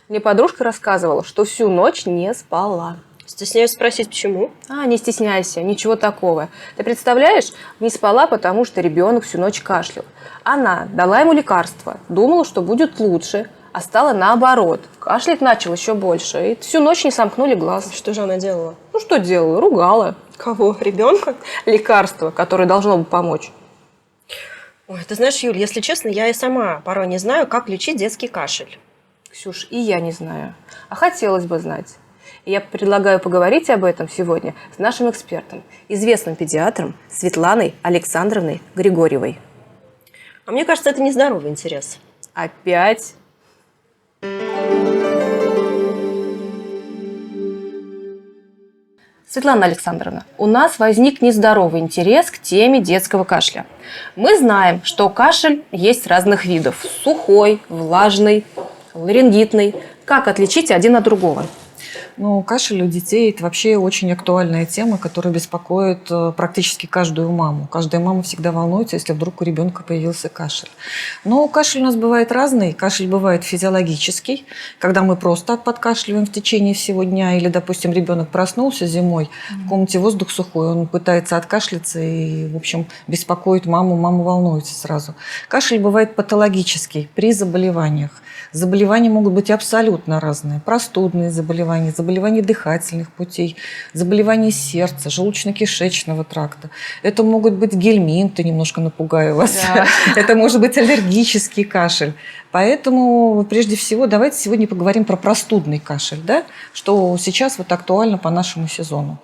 Мне подружка рассказывала, что всю ночь не спала. Стесняюсь спросить, почему? Не стесняйся, ничего такого. Ты представляешь, не спала, потому что ребенок всю ночь кашлял. Она дала ему лекарство, думала, что будет лучше, а стало наоборот. Кашлять начал еще больше, и всю ночь не сомкнули глаз. Что же она делала? Ну что делала? Ругала. Кого? Ребенка? Лекарство, которое должно бы помочь. Ой, ты знаешь, Юль, если честно, я и сама порой не знаю, как лечить детский кашель. Ксюш, и я не знаю. А хотелось бы знать. И я предлагаю поговорить об этом сегодня с нашим экспертом, известным педиатром Светланой Александровной Григорьевой. А мне кажется, это нездоровый интерес. Опять? Светлана Александровна, у нас возник нездоровый интерес к теме детского кашля. Мы знаем, что кашель есть разных видов. Сухой, влажный, ларингитный. Как отличить один от другого? Ну, кашель у детей – это вообще очень актуальная тема, которая беспокоит практически каждую маму. Каждая мама всегда волнуется, если вдруг у ребенка появился кашель. Но кашель у нас бывает разный. Кашель бывает физиологический, когда мы просто подкашливаем в течение всего дня. Или, допустим, ребенок проснулся зимой, в комнате воздух сухой, он пытается откашляться и, в общем, беспокоит маму. Мама волнуется сразу. Кашель бывает патологический при заболеваниях. Заболевания могут быть абсолютно разные. Простудные заболевания, заболевания дыхательных путей, заболевания сердца, желудочно-кишечного тракта. Это могут быть гельминты, немножко напугаю вас. Да. Это может быть аллергический кашель. Поэтому, прежде всего, давайте сегодня поговорим про простудный кашель, да? Что сейчас вот актуально по нашему сезону.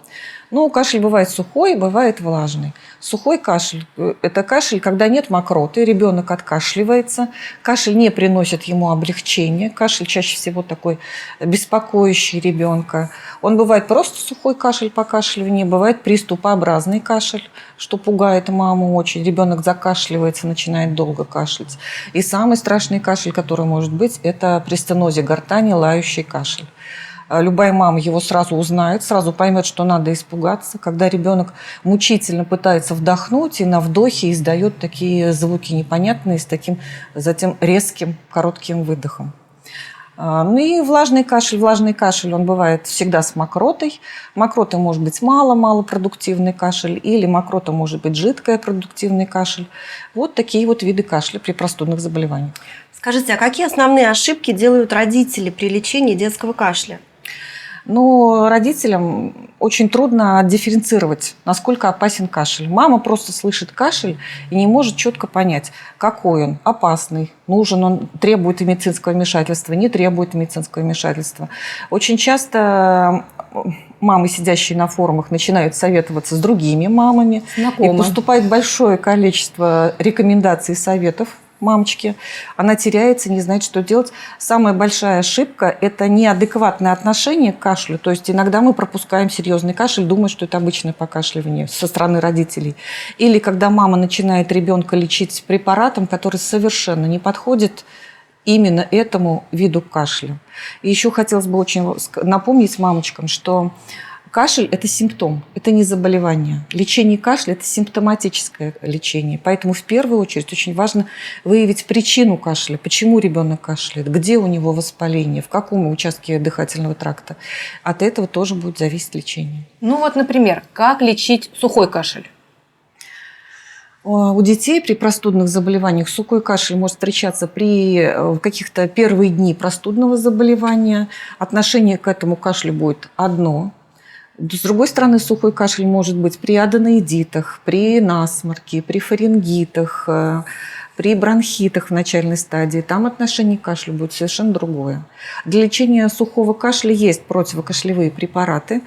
Ну, кашель бывает сухой, бывает влажный. Сухой кашель – это кашель, когда нет мокроты, ребенок откашливается, кашель не приносит ему облегчения, кашель чаще всего такой беспокоящий ребенка. Он бывает просто сухой кашель, покашливание, бывает приступообразный кашель, что пугает маму очень. Ребенок закашливается, начинает долго кашлять. И самый страшный кашель, который может быть, это при стенозе гортани, лающий кашель. Любая мама его сразу узнает, сразу поймет, что надо испугаться. Когда ребенок мучительно пытается вдохнуть и на вдохе издает такие звуки непонятные с таким затем резким коротким выдохом. Ну и влажный кашель, он бывает всегда с мокротой. Мокрота может быть малопродуктивный кашель, или мокрота может быть жидкая продуктивный кашель. Вот такие вот виды кашля при простудных заболеваниях. Скажите, а какие основные ошибки делают родители при лечении детского кашля? Но родителям очень трудно отдифференцировать, насколько опасен кашель. Мама просто слышит кашель и не может четко понять, какой он, опасный, нужен он, требует медицинского вмешательства, не требует медицинского вмешательства. Очень часто мамы, сидящие на форумах, начинают советоваться с другими мамами. Знакомо. И поступает большое количество рекомендаций и советов мамочки, она теряется, не знает, что делать. Самая большая ошибка – это неадекватное отношение к кашлю. То есть иногда мы пропускаем серьезный кашель, думая, что это обычное покашливание со стороны родителей. Или когда мама начинает ребенка лечить препаратом, который совершенно не подходит именно этому виду кашля. И еще хотелось бы очень напомнить мамочкам, что кашель – это симптом, это не заболевание. Лечение кашля – это симптоматическое лечение. Поэтому в первую очередь очень важно выявить причину кашля, почему ребенок кашляет, где у него воспаление, в каком участке дыхательного тракта. От этого тоже будет зависеть лечение. Ну вот, например, как лечить сухой кашель? У детей при простудных заболеваниях сухой кашель может встречаться при каких-то первые дни простудного заболевания. Отношение к этому кашлю будет одно. С другой стороны, сухой кашель может быть при аденоидитах, при насморке, при фарингитах, при бронхитах в начальной стадии. Там отношение к кашлю будет совершенно другое. Для лечения сухого кашля есть противокашлевые препараты.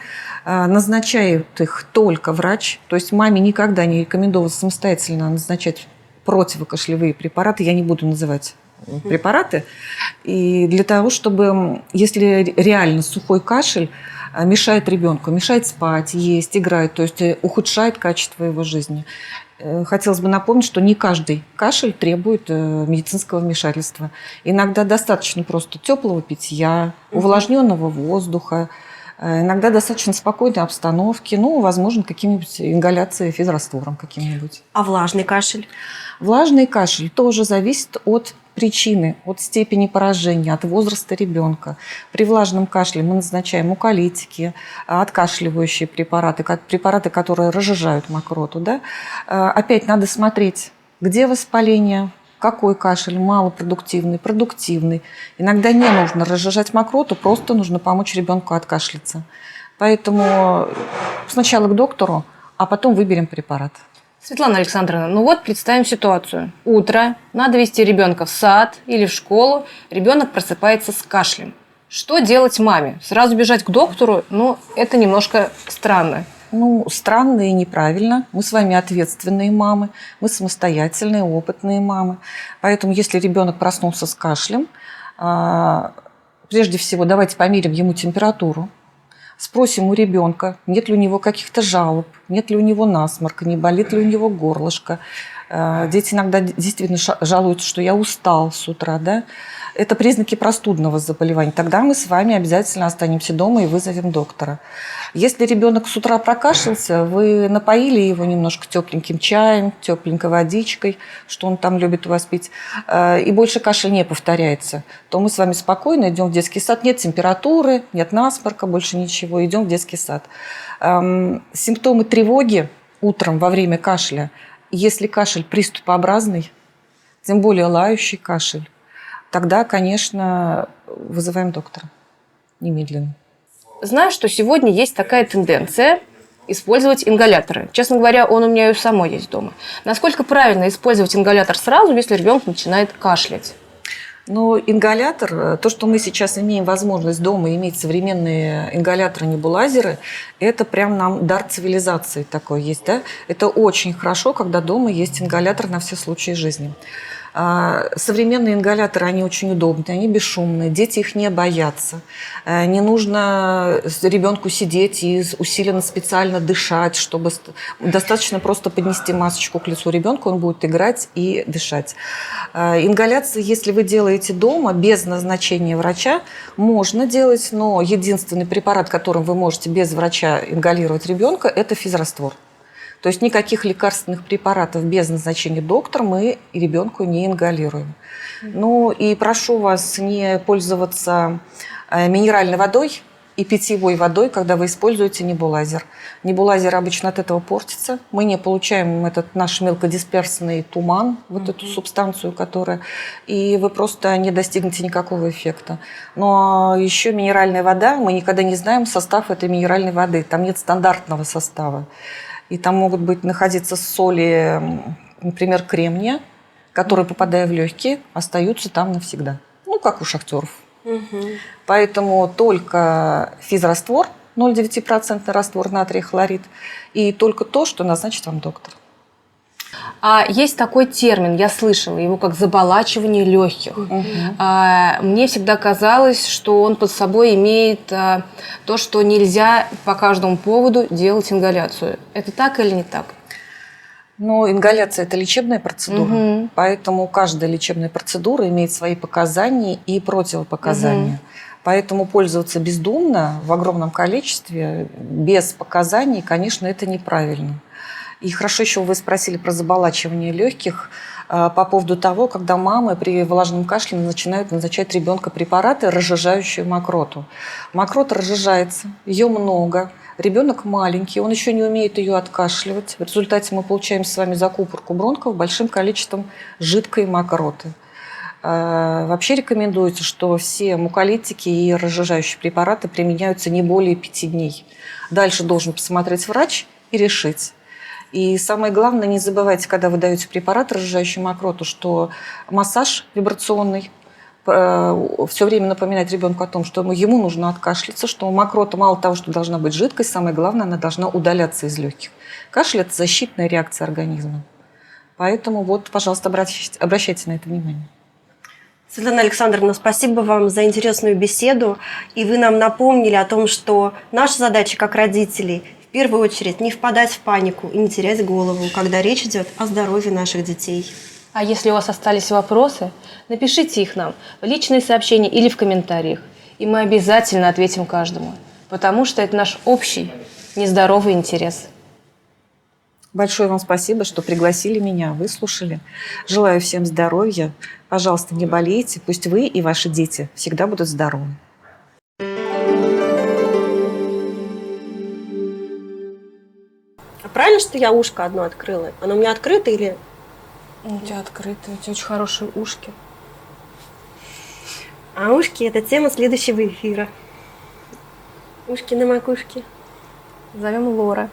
Назначает их только врач. То есть маме никогда не рекомендовано самостоятельно назначать противокашлевые препараты. Я не буду называть препараты. И для того, чтобы, если реально сухой кашель мешает ребенку, мешает спать, есть, играть, то есть ухудшает качество его жизни. Хотелось бы напомнить, что не каждый кашель требует медицинского вмешательства. Иногда достаточно просто теплого питья, увлажненного воздуха, иногда достаточно спокойной обстановки, ну, возможно, какими-нибудь ингаляцией физраствором каким-нибудь. А влажный кашель? Влажный кашель тоже зависит от причины, от степени поражения, от возраста ребенка. При влажном кашле мы назначаем муколитики, откашливающие препараты, препараты, которые разжижают мокроту. Да? Опять надо смотреть, где воспаление, какой кашель, малопродуктивный, продуктивный. Иногда не нужно разжижать мокроту, просто нужно помочь ребенку откашляться. Поэтому сначала к доктору, а потом выберем препарат. Светлана Александровна, ну вот представим ситуацию. Утро, надо вести ребенка в сад или в школу, ребенок просыпается с кашлем. Что делать маме? Сразу бежать к доктору? Ну, это немножко странно. Ну, странно и неправильно. Мы с вами ответственные мамы, мы самостоятельные, опытные мамы. Поэтому, если ребенок проснулся с кашлем, прежде всего давайте померим ему температуру. Спросим у ребенка, нет ли у него каких-то жалоб, нет ли у него насморка, не болит ли у него горлышко. Дети иногда действительно жалуются, что я устал с утра. Да? Это признаки простудного заболевания. Тогда мы с вами обязательно останемся дома и вызовем доктора. Если ребенок с утра прокашлялся, вы напоили его немножко тепленьким чаем, тепленькой водичкой, что он там любит у вас пить, и больше кашель не повторяется, то мы с вами спокойно идем в детский сад. Нет температуры, нет насморка, больше ничего, идем в детский сад. Симптомы тревоги утром во время кашля, если кашель приступообразный, тем более лающий кашель, тогда, конечно, вызываем доктора немедленно. Знаю, что сегодня есть такая тенденция использовать ингаляторы. Честно говоря, он у меня и у самой есть дома. Насколько правильно использовать ингалятор сразу, если ребенок начинает кашлять? Но ингалятор, то, что мы сейчас имеем возможность дома иметь современные ингаляторы-небулайзеры, это прям нам дар цивилизации такой есть. Да? Это очень хорошо, когда дома есть ингалятор на все случаи жизни. Современные ингаляторы, они очень удобные, они бесшумные, дети их не боятся. Не нужно ребенку сидеть и усиленно специально дышать, чтобы достаточно просто поднести масочку к лицу ребенка, он будет играть и дышать. Ингаляции, если вы делаете дома без назначения врача, можно делать, но единственный препарат, которым вы можете без врача ингалировать ребенка, это физраствор. То есть никаких лекарственных препаратов без назначения доктора мы ребенку не ингалируем. Ну и прошу вас не пользоваться минеральной водой и питьевой водой, когда вы используете небулайзер. Небулайзер обычно от этого портится. Мы не получаем этот наш мелкодисперсный туман, вот эту субстанцию, которая... И вы просто не достигнете никакого эффекта. Но еще минеральная вода, мы никогда не знаем состав этой минеральной воды. Там нет стандартного состава. И там могут находиться соли, например, кремния, которые, попадая в легкие, остаются там навсегда. Ну, как у шахтеров. Поэтому только физраствор, 0,9% раствор натрия хлорид, и только то, что назначит вам доктор. А есть такой термин, я слышала его как заболачивание легких. Мне всегда казалось, что он под собой имеет то, что нельзя по каждому поводу делать ингаляцию. Это так или не так? Но ингаляция – это лечебная процедура, поэтому каждая лечебная процедура имеет свои показания и противопоказания. Поэтому пользоваться бездумно в огромном количестве, без показаний, конечно, это неправильно. И хорошо еще вы спросили про заболачивание легких по поводу того, когда мамы при влажном кашле начинают назначать ребенка препараты, разжижающие мокроту. Мокрота разжижается, ее много. Ребенок маленький, он еще не умеет ее откашливать. В результате мы получаем с вами закупорку бронхов большим количеством жидкой мокроты. Вообще рекомендуется, что все муколитики и разжижающие препараты применяются не более 5 дней. Дальше должен посмотреть врач и решить. И самое главное, не забывайте, когда вы даете препарат, разжижающий мокроту, что массаж вибрационный, все время напоминать ребенку о том, что ему нужно откашляться, что мокрота мало того, что должна быть жидкость, самое главное, она должна удаляться из легких. Кашель – это защитная реакция организма. Поэтому вот, пожалуйста, обращайте на это внимание. Светлана Александровна, спасибо вам за интересную беседу. И вы нам напомнили о том, что наша задача как родителей – в первую очередь не впадать в панику и не терять голову, когда речь идет о здоровье наших детей. А если у вас остались вопросы, напишите их нам в личные сообщения или в комментариях, и мы обязательно ответим каждому, потому что это наш общий нездоровый интерес. Большое вам спасибо, что пригласили меня, выслушали. Желаю всем здоровья. Пожалуйста, не болейте. Пусть вы и ваши дети всегда будут здоровы. А правильно, что я ушко одно открыла? Оно у меня открыто или... У тебя открытые, у тебя очень хорошие ушки. А ушки – это тема следующего эфира. Ушки на макушке. Зовем Лора.